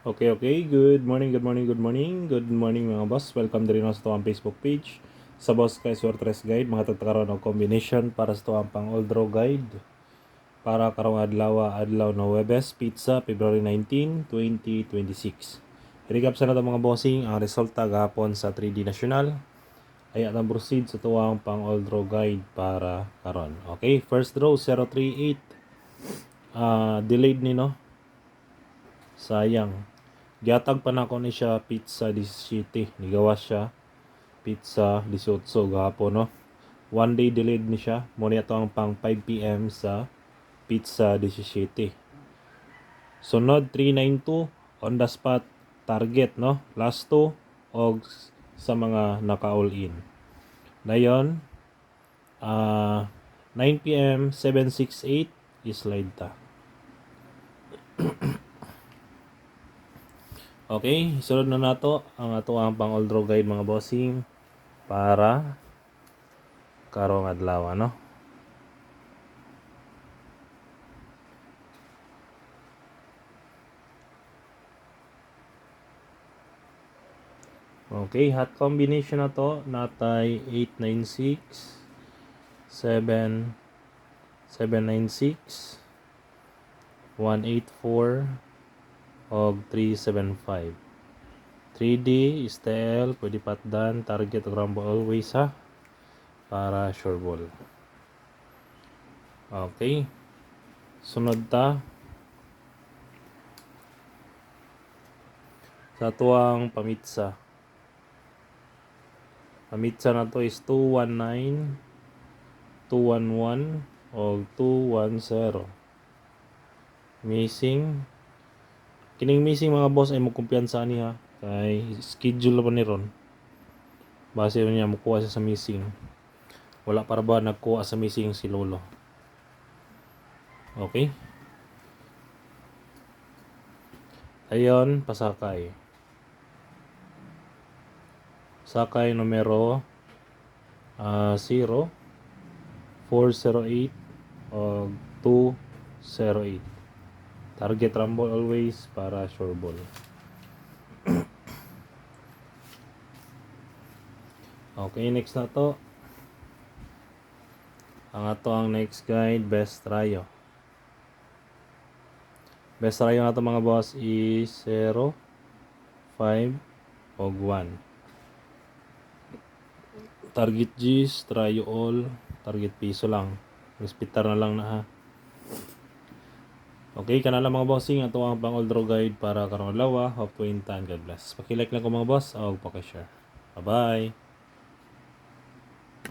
Okay. Good morning, good morning, good morning. Good morning mga boss. Welcome din sa ang Facebook page. Sa Boss kay Swertres Guide, mga tagtakaroon ng combination para sa tuwang pang old draw guide. Para karong adlaw na Webes, Pizza, February 19, 2026. I-recap sa nato mga bossing ang resulta gahapon sa 3D National. Ay atang proceed sa tuwang pang old draw guide para karon. Okay, first draw 038. Delayed ni no. Sayang. Giatag pa na ko ni siya pizza 17. Nigawa siya pizza 18 gahapon no. One day delayed ni siya. Muna ito ang pang 5 p.m. sa pizza 17. Sunod 392 on the spot target no. Last 2 og sa mga naka all in. Dayon 9 p.m. 768 slide ta. Okay, sunod na nato ang ato ang pang old draw guide mga bossing para karong adlaw no. Okay, hot combination na to natay 896 796 184 og 375. 3D STL pwede patdan target og rumble always ha para sure ball. Okay. Sunod ta sa tuwang pamitsa. Pamitsa na to is 219, 211 o 210. Missing. Kining missing mga boss ay mo kumpiyansa niya kay schedule pa ni ron. Base niya makuha siya sa missing. Wala para ba nagkuha sa missing si Lolo. Okay. Ayon, pasakay. Sakay numero 0 408 o 208. Target rumble always para sure ball. Okay, next na to. Ang ato ang next guide, best tryo. Best tryo na to mga boss is 0, 5, o 1. Target G's, tryo all, target piso lang. Hospital na lang na ha. Okay, kanala mga bossing, ato ang pang old draw guide para karong adlaw. Hope to intan. God bless. Paki-like lang ko mga boss o paki-share. Bye-bye.